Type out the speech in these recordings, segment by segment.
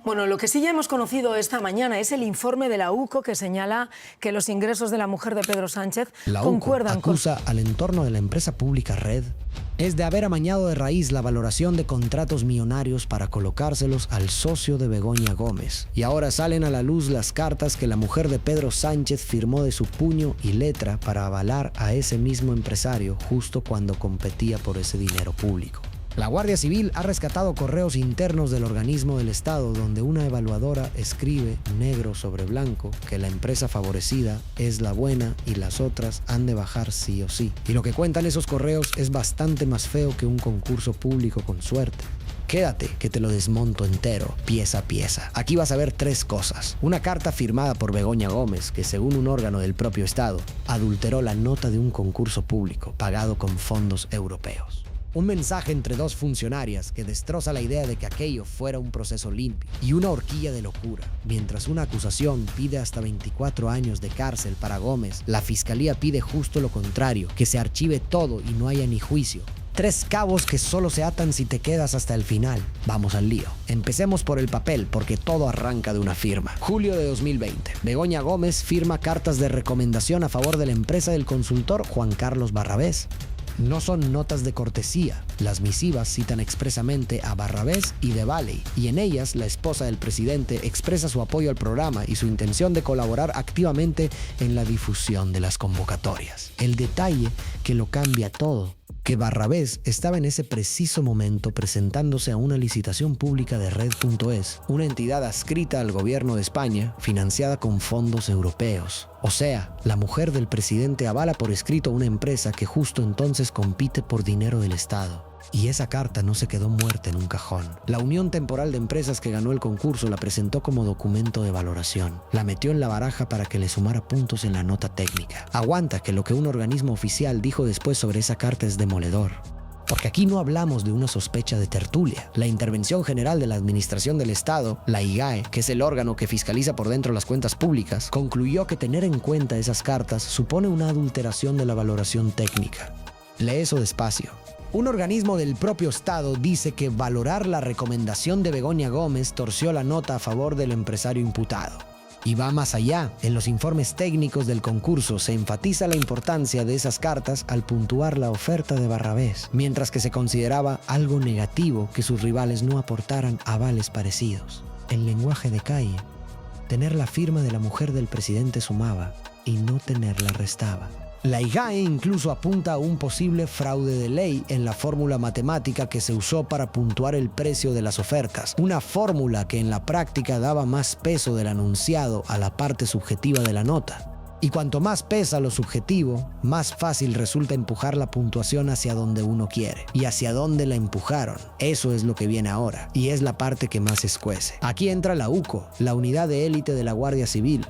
Bueno, lo que sí ya hemos conocido esta mañana es el informe de la UCO que señala que los ingresos de la mujer de Pedro Sánchez concuerdan con... La UCO acusa al entorno de la empresa pública Red es de haber amañado de raíz la valoración de contratos millonarios para colocárselos al socio de Begoña Gómez. Y ahora salen a la luz las cartas que la mujer de Pedro Sánchez firmó de su puño y letra para avalar a ese mismo empresario justo cuando competía por ese dinero público. La Guardia Civil ha rescatado correos internos del organismo del Estado donde una evaluadora escribe negro sobre blanco que la empresa favorecida es la buena y las otras han de bajar sí o sí. Y lo que cuentan esos correos es bastante más feo que un concurso público con suerte. Quédate que te lo desmonto entero, pieza a pieza. Aquí vas a ver tres cosas. Una carta firmada por Begoña Gómez, que según un órgano del propio Estado, adulteró la nota de un concurso público pagado con fondos europeos. Un mensaje entre dos funcionarias que destroza la idea de que aquello fuera un proceso limpio. Y una horquilla de locura. Mientras una acusación pide hasta 24 años de cárcel para Gómez, la fiscalía pide justo lo contrario, que se archive todo y no haya ni juicio. Tres cabos que solo se atan si te quedas hasta el final. Vamos al lío. Empecemos por el papel, porque todo arranca de una firma. Julio de 2020. Begoña Gómez firma cartas de recomendación a favor de la empresa del consultor Juan Carlos Barrabés. No son notas de cortesía. Las misivas citan expresamente a Barrabés y de Valley, y en ellas la esposa del presidente expresa su apoyo al programa y su intención de colaborar activamente en la difusión de las convocatorias. El detalle que lo cambia todo, que Barrabés estaba en ese preciso momento presentándose a una licitación pública de Red.es, una entidad adscrita al gobierno de España, financiada con fondos europeos. O sea, la mujer del presidente avala por escrito a una empresa que justo entonces compite por dinero del Estado. Y esa carta no se quedó muerta en un cajón. La Unión Temporal de Empresas que ganó el concurso la presentó como documento de valoración. La metió en la baraja para que le sumara puntos en la nota técnica. Aguanta que lo que un organismo oficial dijo después sobre esa carta es demoledor. Porque aquí no hablamos de una sospecha de tertulia. La Intervención General de la Administración del Estado, la IGAE, que es el órgano que fiscaliza por dentro las cuentas públicas, concluyó que tener en cuenta esas cartas supone una adulteración de la valoración técnica. Lee eso despacio. Un organismo del propio Estado dice que valorar la recomendación de Begoña Gómez torció la nota a favor del empresario imputado. Y va más allá. En los informes técnicos del concurso se enfatiza la importancia de esas cartas al puntuar la oferta de Barrabés, mientras que se consideraba algo negativo que sus rivales no aportaran avales parecidos. En lenguaje de calle, tener la firma de la mujer del presidente sumaba y no tenerla restaba. La IGAE incluso apunta a un posible fraude de ley en la fórmula matemática que se usó para puntuar el precio de las ofertas, una fórmula que en la práctica daba más peso del anunciado a la parte subjetiva de la nota. Y cuanto más pesa lo subjetivo, más fácil resulta empujar la puntuación hacia donde uno quiere. Y hacia dónde la empujaron. Eso es lo que viene ahora, y es la parte que más escuece. Aquí entra la UCO, la unidad de élite de la Guardia Civil.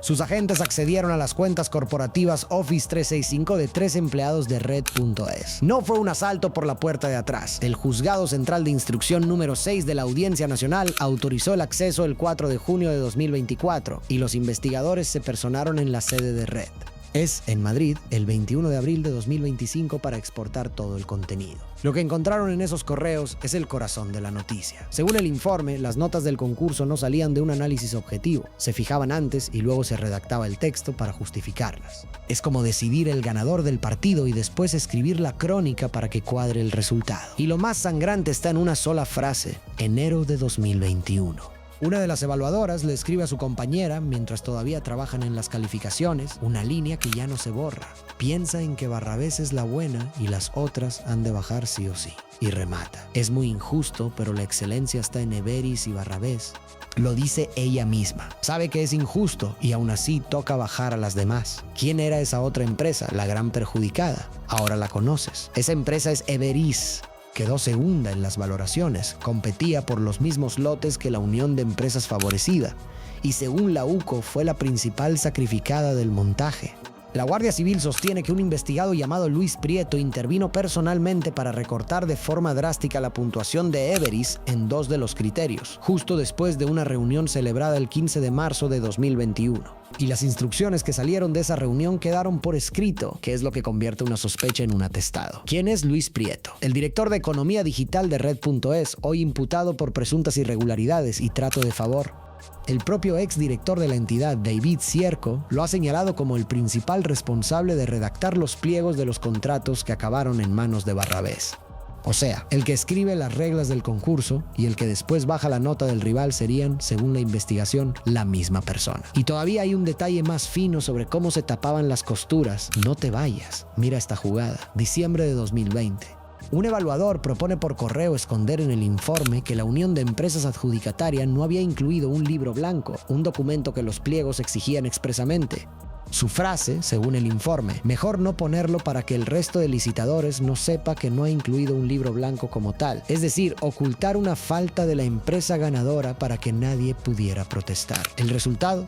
Sus agentes accedieron a las cuentas corporativas Office 365 de 3 empleados de Red.es. No fue un asalto por la puerta de atrás. El Juzgado Central de Instrucción número 6 de la Audiencia Nacional autorizó el acceso el 4 de junio de 2024 y los investigadores se personaron en la sede de Red. Es en Madrid el 21 de abril de 2025 para exportar todo el contenido. Lo que encontraron en esos correos es el corazón de la noticia. Según el informe, las notas del concurso no salían de un análisis objetivo. Se fijaban antes y luego se redactaba el texto para justificarlas. Es como decidir el ganador del partido y después escribir la crónica para que cuadre el resultado. Y lo más sangrante está en una sola frase: enero de 2021. Una de las evaluadoras le escribe a su compañera, mientras todavía trabajan en las calificaciones, una línea que ya no se borra. Piensa en que Barrabés es la buena y las otras han de bajar sí o sí. Y remata: es muy injusto, pero la excelencia está en Everis y Barrabés. Lo dice ella misma. Sabe que es injusto y aún así toca bajar a las demás. ¿Quién era esa otra empresa, la gran perjudicada? Ahora la conoces. Esa empresa es Everis. Quedó segunda en las valoraciones, competía por los mismos lotes que la Unión de Empresas favorecida y según la UCO fue la principal sacrificada del montaje. La Guardia Civil sostiene que un investigado llamado Luis Prieto intervino personalmente para recortar de forma drástica la puntuación de Everis en 2 de los criterios, justo después de una reunión celebrada el 15 de marzo de 2021. Y las instrucciones que salieron de esa reunión quedaron por escrito, que es lo que convierte una sospecha en un atestado. ¿Quién es Luis Prieto? El director de Economía Digital de Red.es, hoy imputado por presuntas irregularidades y trato de favor. El propio exdirector de la entidad, David Cierco, lo ha señalado como el principal responsable de redactar los pliegos de los contratos que acabaron en manos de Barrabés. O sea, el que escribe las reglas del concurso y el que después baja la nota del rival serían, según la investigación, la misma persona. Y todavía hay un detalle más fino sobre cómo se tapaban las costuras. No te vayas. Mira esta jugada. Diciembre de 2020. Un evaluador propone por correo esconder en el informe que la Unión de Empresas Adjudicataria no había incluido un libro blanco, un documento que los pliegos exigían expresamente. Su frase, según el informe, mejor no ponerlo para que el resto de licitadores no sepa que no ha incluido un libro blanco como tal. Es decir, ocultar una falta de la empresa ganadora para que nadie pudiera protestar. ¿El resultado?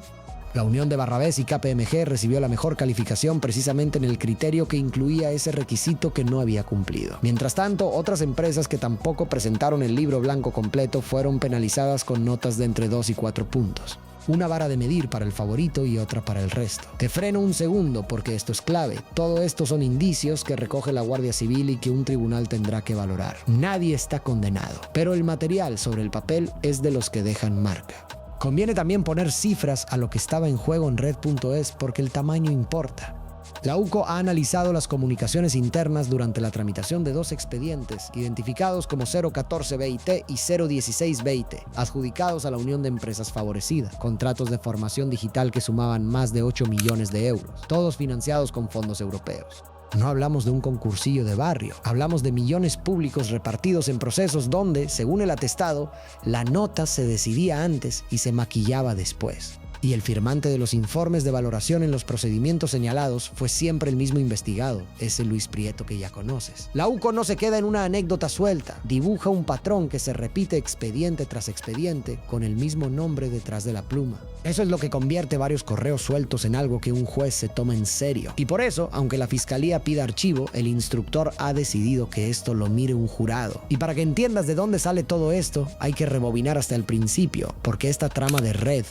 La unión de Barrabés y KPMG recibió la mejor calificación precisamente en el criterio que incluía ese requisito que no había cumplido. Mientras tanto, otras empresas que tampoco presentaron el libro blanco completo fueron penalizadas con notas de entre 2 y 4 puntos. Una vara de medir para el favorito y otra para el resto. Te freno un segundo porque esto es clave. Todo esto son indicios que recoge la Guardia Civil y que un tribunal tendrá que valorar. Nadie está condenado, pero el material sobre el papel es de los que dejan marca. Conviene también poner cifras a lo que estaba en juego en Red.es porque el tamaño importa. La UCO ha analizado las comunicaciones internas durante la tramitación de 2 expedientes, identificados como 014-BIT y 016-BIT, adjudicados a la Unión de Empresas Favorecida, contratos de formación digital que sumaban más de 8 millones de euros, todos financiados con fondos europeos. No hablamos de un concursillo de barrio, hablamos de millones públicos repartidos en procesos donde, según el atestado, la nota se decidía antes y se maquillaba después. Y el firmante de los informes de valoración en los procedimientos señalados fue siempre el mismo investigado, ese Luis Prieto que ya conoces. La UCO no se queda en una anécdota suelta, dibuja un patrón que se repite expediente tras expediente con el mismo nombre detrás de la pluma. Eso es lo que convierte varios correos sueltos en algo que un juez se toma en serio. Y por eso, aunque la fiscalía pida archivo, el instructor ha decidido que esto lo mire un jurado. Y para que entiendas de dónde sale todo esto, hay que rebobinar hasta el principio, porque esta trama de Red,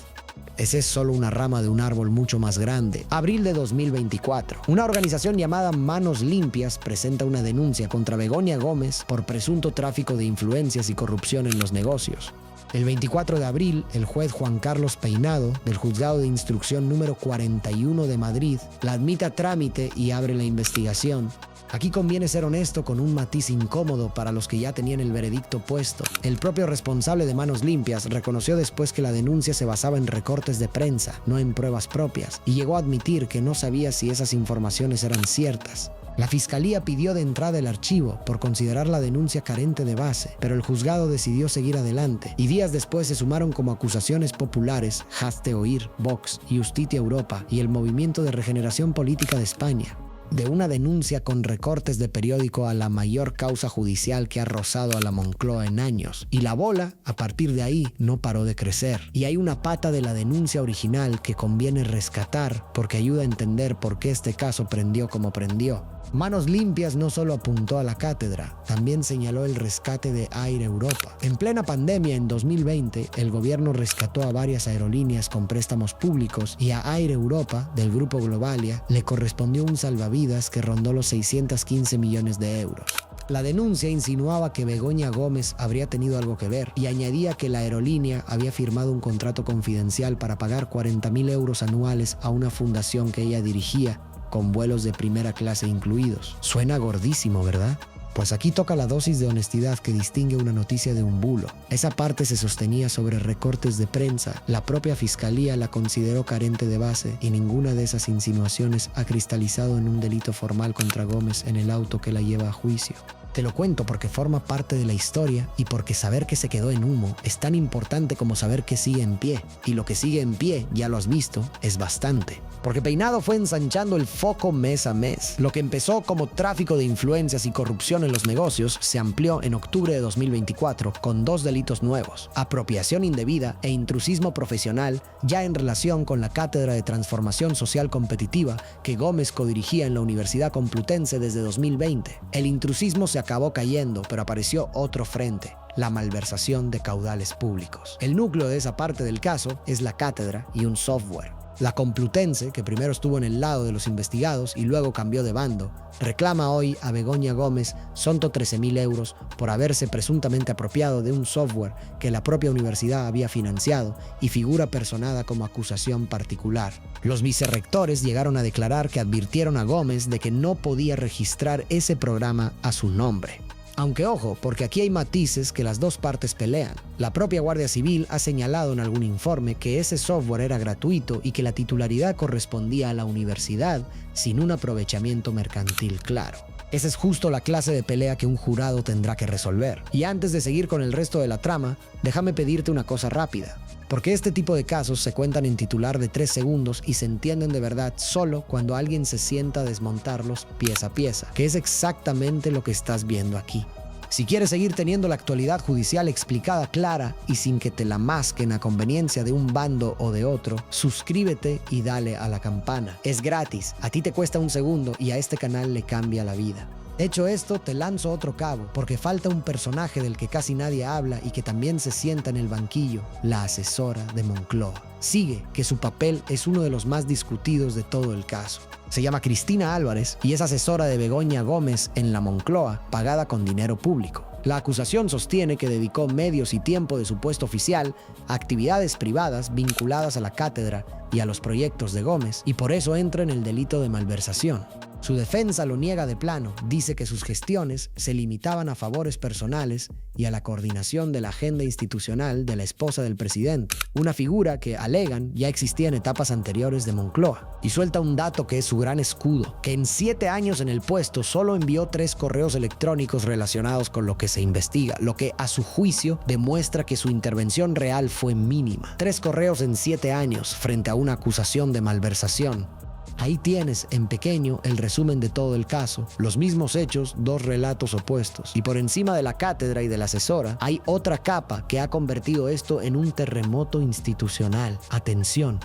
esa es solo una rama de un árbol mucho más grande. Abril de 2024. Una organización llamada Manos Limpias presenta una denuncia contra Begoña Gómez por presunto tráfico de influencias y corrupción en los negocios. El 24 de abril, el juez Juan Carlos Peinado, del Juzgado de Instrucción número 41 de Madrid, la admite a trámite y abre la investigación. Aquí conviene ser honesto con un matiz incómodo para los que ya tenían el veredicto puesto. El propio responsable de Manos Limpias reconoció después que la denuncia se basaba en recortes de prensa, no en pruebas propias, y llegó a admitir que no sabía si esas informaciones eran ciertas. La fiscalía pidió de entrada el archivo por considerar la denuncia carente de base, pero el juzgado decidió seguir adelante, y días después se sumaron como acusaciones populares Hazte Oír, Vox, Justitia Europa y el Movimiento de Regeneración Política de España. De una denuncia con recortes de periódico a la mayor causa judicial que ha rozado a la Moncloa en años. Y la bola, a partir de ahí, no paró de crecer. Y hay una pata de la denuncia original que conviene rescatar porque ayuda a entender por qué este caso prendió como prendió. Manos Limpias no solo apuntó a la cátedra, también señaló el rescate de Air Europa. En plena pandemia, en 2020, el gobierno rescató a varias aerolíneas con préstamos públicos y a Air Europa, del grupo Globalia, le correspondió un salvavidas que rondó los 615 millones de euros. La denuncia insinuaba que Begoña Gómez habría tenido algo que ver y añadía que la aerolínea había firmado un contrato confidencial para pagar 40.000 euros anuales a una fundación que ella dirigía, con vuelos de primera clase incluidos. Suena gordísimo, ¿verdad? Pues aquí toca la dosis de honestidad que distingue una noticia de un bulo. Esa parte se sostenía sobre recortes de prensa, la propia fiscalía la consideró carente de base y ninguna de esas insinuaciones ha cristalizado en un delito formal contra Gómez en el auto que la lleva a juicio. Te lo cuento porque forma parte de la historia y porque saber que se quedó en humo es tan importante como saber que sigue en pie. Y lo que sigue en pie, ya lo has visto, es bastante. Porque Peinado fue ensanchando el foco mes a mes. Lo que empezó como tráfico de influencias y corrupción en los negocios se amplió en octubre de 2024 con 2 delitos nuevos: apropiación indebida e intrusismo profesional, ya en relación con la Cátedra de Transformación Social Competitiva que Gómez codirigía en la Universidad Complutense desde 2020. El intrusismo se acabó cayendo, pero apareció otro frente: la malversación de caudales públicos. El núcleo de esa parte del caso es la cátedra y un software. La Complutense, que primero estuvo en el lado de los investigados y luego cambió de bando, reclama hoy a Begoña Gómez 13.000 euros por haberse presuntamente apropiado de un software que la propia universidad había financiado y figura personada como acusación particular. Los vicerrectores llegaron a declarar que advirtieron a Gómez de que no podía registrar ese programa a su nombre. Aunque ojo, porque aquí hay matices que las dos partes pelean. La propia Guardia Civil ha señalado en algún informe que ese software era gratuito y que la titularidad correspondía a la universidad sin un aprovechamiento mercantil claro. Esa es justo la clase de pelea que un jurado tendrá que resolver. Y antes de seguir con el resto de la trama, déjame pedirte una cosa rápida. Porque este tipo de casos se cuentan en titular de 3 segundos y se entienden de verdad solo cuando alguien se sienta a desmontarlos pieza a pieza, que es exactamente lo que estás viendo aquí. Si quieres seguir teniendo la actualidad judicial explicada clara y sin que te la masquen a conveniencia de un bando o de otro, suscríbete y dale a la campana. Es gratis, a ti te cuesta 1 segundo y a este canal le cambia la vida. Hecho esto, te lanzo otro cabo, porque falta un personaje del que casi nadie habla y que también se sienta en el banquillo: la asesora de Moncloa. Sigue, que su papel es uno de los más discutidos de todo el caso. Se llama Cristina Álvarez y es asesora de Begoña Gómez en la Moncloa, pagada con dinero público. La acusación sostiene que dedicó medios y tiempo de su puesto oficial a actividades privadas vinculadas a la cátedra y a los proyectos de Gómez, y por eso entra en el delito de malversación. Su defensa lo niega de plano, dice que sus gestiones se limitaban a favores personales y a la coordinación de la agenda institucional de la esposa del presidente, una figura que, alegan, ya existía en etapas anteriores de Moncloa. Y suelta un dato que es su gran escudo: que en 7 años en el puesto solo envió 3 correos electrónicos relacionados con lo que se investiga, lo que a su juicio demuestra que su intervención real fue mínima. 3 correos en 7 años frente a una acusación de malversación. Ahí tienes, en pequeño, el resumen de todo el caso. Los mismos hechos, 2 relatos opuestos. Y por encima de la cátedra y de la asesora, hay otra capa que ha convertido esto en un terremoto institucional. Atención,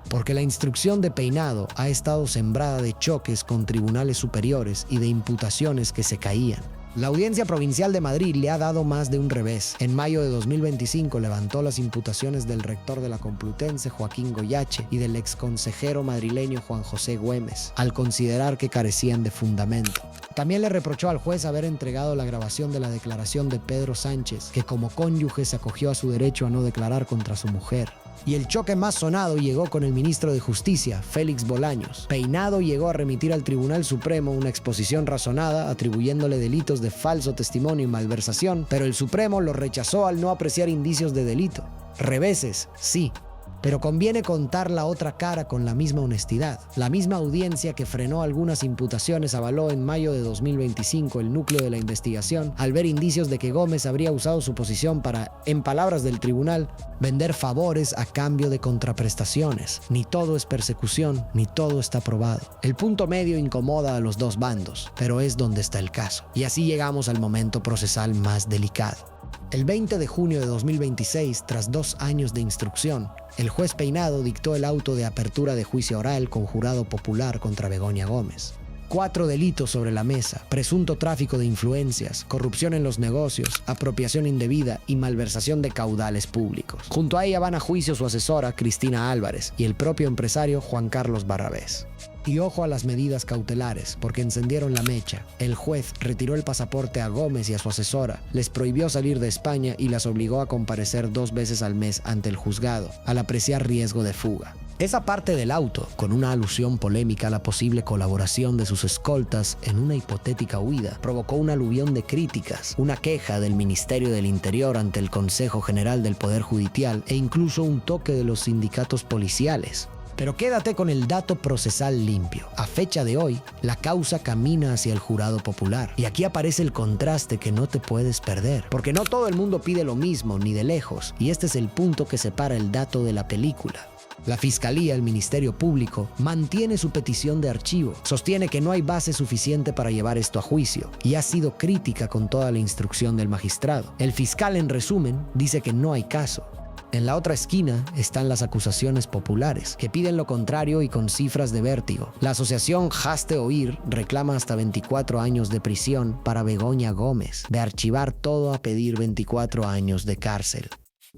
porque la instrucción de Peinado ha estado sembrada de choques con tribunales superiores y de imputaciones que se caían. La Audiencia Provincial de Madrid le ha dado más de un revés. En mayo de 2025 levantó las imputaciones del rector de la Complutense, Joaquín Goyache, y del exconsejero madrileño Juan José Güemes, al considerar que carecían de fundamento. También le reprochó al juez haber entregado la grabación de la declaración de Pedro Sánchez, que como cónyuge se acogió a su derecho a no declarar contra su mujer. Y el choque más sonado llegó con el ministro de Justicia, Félix Bolaños. Peinado llegó a remitir al Tribunal Supremo una exposición razonada atribuyéndole delitos de falso testimonio y malversación, pero el Supremo lo rechazó al no apreciar indicios de delito. Reveses, sí, pero conviene contar la otra cara con la misma honestidad. La misma audiencia que frenó algunas imputaciones avaló en mayo de 2025 el núcleo de la investigación al ver indicios de que Gómez habría usado su posición para, en palabras del tribunal, vender favores a cambio de contraprestaciones. Ni todo es persecución, ni todo está probado. El punto medio incomoda a los dos bandos, pero es donde está el caso. Y así llegamos al momento procesal más delicado. El 20 de junio de 2026, tras 2 años de instrucción, el juez Peinado dictó el auto de apertura de juicio oral con jurado popular contra Begoña Gómez. 4 delitos sobre la mesa: presunto tráfico de influencias, corrupción en los negocios, apropiación indebida y malversación de caudales públicos. Junto a ella van a juicio su asesora, Cristina Álvarez, y el propio empresario Juan Carlos Barrabés. Y ojo a las medidas cautelares, porque encendieron la mecha. El juez retiró el pasaporte a Gómez y a su asesora, les prohibió salir de España y las obligó a comparecer 2 veces al mes ante el juzgado, al apreciar riesgo de fuga. Esa parte del auto, con una alusión polémica a la posible colaboración de sus escoltas en una hipotética huida, provocó un aluvión de críticas, una queja del Ministerio del Interior ante el Consejo General del Poder Judicial e incluso un toque de los sindicatos policiales. Pero quédate con el dato procesal limpio. A fecha de hoy, la causa camina hacia el jurado popular. Y aquí aparece el contraste que no te puedes perder. Porque no todo el mundo pide lo mismo, ni de lejos. Y este es el punto que separa el dato de la película. La Fiscalía, el Ministerio Público, mantiene su petición de archivo. Sostiene que no hay base suficiente para llevar esto a juicio y ha sido crítica con toda la instrucción del magistrado. El fiscal, en resumen, dice que no hay caso. En la otra esquina están las acusaciones populares, que piden lo contrario y con cifras de vértigo. La asociación Hazte Oír reclama hasta 24 años de prisión para Begoña Gómez, de archivar todo a pedir 24 años de cárcel.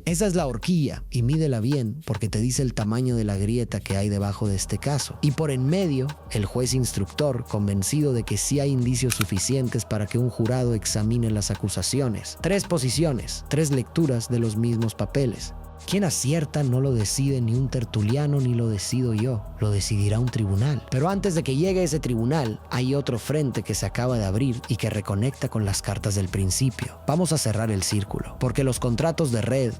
Esa es la horquilla, y mídela bien porque te dice el tamaño de la grieta que hay debajo de este caso. Y por en medio, el juez instructor, convencido de que sí hay indicios suficientes para que un jurado examine las acusaciones. 3 posiciones, 3 lecturas de los mismos papeles. Quien acierta no lo decide ni un tertuliano ni lo decido yo, lo decidirá un tribunal. Pero antes de que llegue ese tribunal, hay otro frente que se acaba de abrir y que reconecta con las cartas del principio. Vamos a cerrar el círculo, porque los contratos de red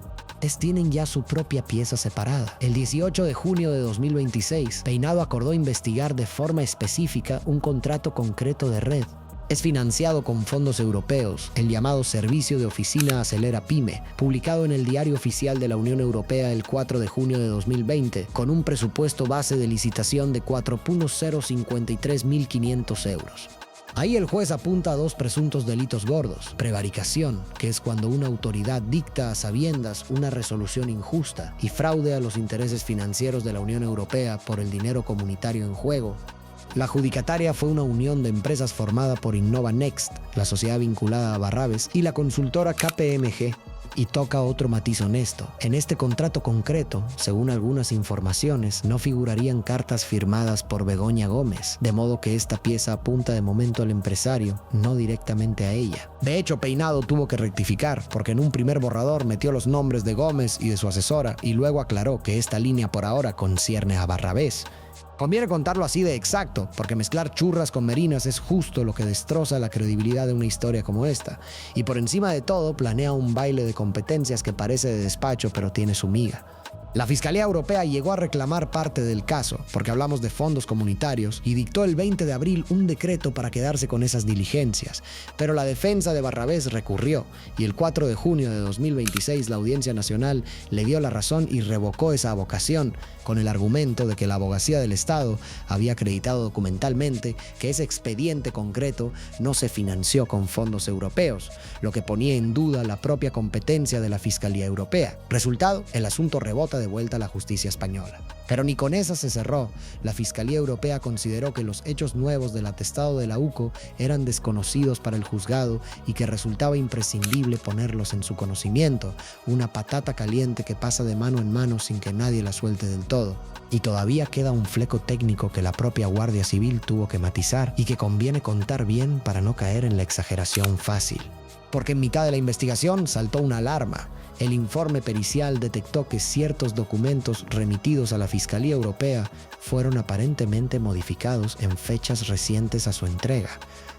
tienen ya su propia pieza separada. El 18 de junio de 2026, Peinado acordó investigar de forma específica un contrato concreto de red. Es financiado con fondos europeos, el llamado Servicio de Oficina Acelera Pyme, publicado en el Diario Oficial de la Unión Europea el 4 de junio de 2020, con un presupuesto base de licitación de 4.053.500 euros. Ahí el juez apunta a 2 presuntos delitos gordos: prevaricación, que es cuando una autoridad dicta a sabiendas una resolución injusta, y fraude a los intereses financieros de la Unión Europea por el dinero comunitario en juego. La adjudicataria fue una unión de empresas formada por Innova Next, la sociedad vinculada a Barrabes, y la consultora KPMG. Y toca otro matiz honesto. En este contrato concreto, según algunas informaciones, no figurarían cartas firmadas por Begoña Gómez, de modo que esta pieza apunta de momento al empresario, no directamente a ella. De hecho, Peinado tuvo que rectificar, porque en un primer borrador metió los nombres de Gómez y de su asesora, y luego aclaró que esta línea por ahora concierne a Barrabés. Conviene contarlo así de exacto, porque mezclar churras con merinas es justo lo que destroza la credibilidad de una historia como esta. Y por encima de todo, planea un baile de competencias que parece de despacho, pero tiene su miga. La Fiscalía Europea llegó a reclamar parte del caso, porque hablamos de fondos comunitarios, y dictó el 20 de abril un decreto para quedarse con esas diligencias. Pero la defensa de Barrabés recurrió, y el 4 de junio de 2026 la Audiencia Nacional le dio la razón y revocó esa avocación, con el argumento de que la Abogacía del Estado había acreditado documentalmente que ese expediente concreto no se financió con fondos europeos, lo que ponía en duda la propia competencia de la Fiscalía Europea. Resultado, el asunto rebota de vuelta a la justicia española. Pero ni con esa se cerró. La Fiscalía Europea consideró que los hechos nuevos del atestado de la UCO eran desconocidos para el juzgado y que resultaba imprescindible ponerlos en su conocimiento, una patata caliente que pasa de mano en mano sin que nadie la suelte del todo. Y todavía queda un fleco técnico que la propia Guardia Civil tuvo que matizar y que conviene contar bien para no caer en la exageración fácil. Porque en mitad de la investigación saltó una alarma. El informe pericial detectó que ciertos documentos remitidos a la Fiscalía Europea fueron aparentemente modificados en fechas recientes a su entrega.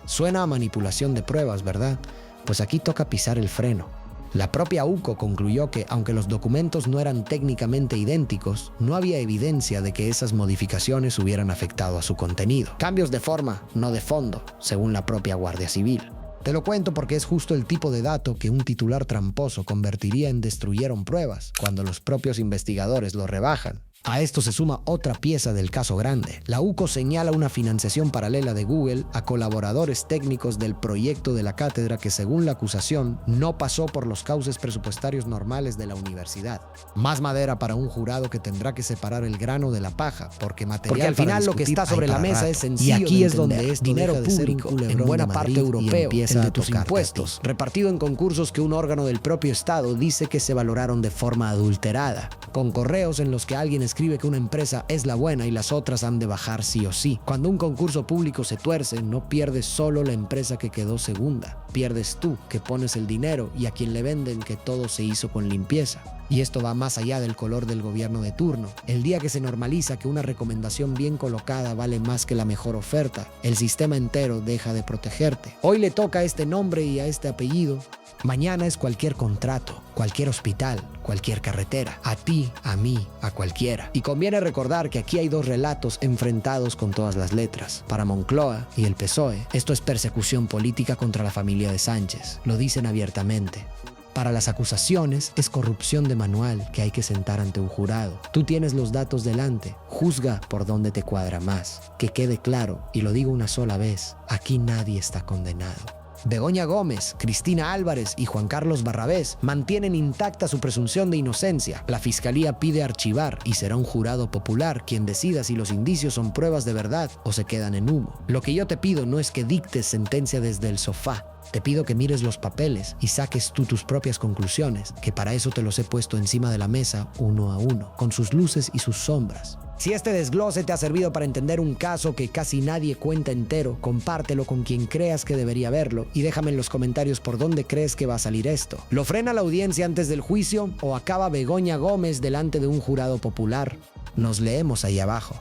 Suena a manipulación de pruebas, ¿verdad? Pues aquí toca pisar el freno. La propia UCO concluyó que, aunque los documentos no eran técnicamente idénticos, no había evidencia de que esas modificaciones hubieran afectado a su contenido. Cambios de forma, no de fondo, según la propia Guardia Civil. Te lo cuento porque es justo el tipo de dato que un titular tramposo convertiría en destruyeron pruebas cuando los propios investigadores lo rebajan. A esto se suma otra pieza del caso grande. La UCO señala una financiación paralela de Google a colaboradores técnicos del proyecto de la cátedra que, según la acusación, no pasó por los cauces presupuestarios normales de la universidad. Más madera para un jurado que tendrá que separar el grano de la paja, porque al final lo que está sobre la mesa es sencillo. Y aquí es donde es dinero público, en buena parte europeo, el de tus impuestos, repartido en concursos que un órgano del propio Estado dice que se valoraron de forma adulterada, con correos en los que alguien escribe que una empresa es la buena y las otras han de bajar sí o sí. Cuando un concurso público se tuerce, no pierdes solo la empresa que quedó segunda, pierdes tú, que pones el dinero, y a quien le venden que todo se hizo con limpieza. Y esto va más allá del color del gobierno de turno. El día que se normaliza que una recomendación bien colocada vale más que la mejor oferta, el sistema entero deja de protegerte. Hoy le toca a este nombre y a este apellido. Mañana es cualquier contrato, cualquier hospital, cualquier carretera. A ti, a mí, a cualquiera. Y conviene recordar que aquí hay 2 relatos enfrentados con todas las letras. Para Moncloa y el PSOE, esto es persecución política contra la familia de Sánchez. Lo dicen abiertamente. Para las acusaciones, es corrupción de manual que hay que sentar ante un jurado. Tú tienes los datos delante, juzga por dónde te cuadra más. Que quede claro, y lo digo una sola vez, aquí nadie está condenado. Begoña Gómez, Cristina Álvarez y Juan Carlos Barrabés mantienen intacta su presunción de inocencia. La fiscalía pide archivar y será un jurado popular quien decida si los indicios son pruebas de verdad o se quedan en humo. Lo que yo te pido no es que dictes sentencia desde el sofá. Te pido que mires los papeles y saques tú tus propias conclusiones, que para eso te los he puesto encima de la mesa uno a uno, con sus luces y sus sombras. Si este desglose te ha servido para entender un caso que casi nadie cuenta entero, compártelo con quien creas que debería verlo y déjame en los comentarios por dónde crees que va a salir esto. ¿Lo frena la audiencia antes del juicio o acaba Begoña Gómez delante de un jurado popular? Nos leemos ahí abajo.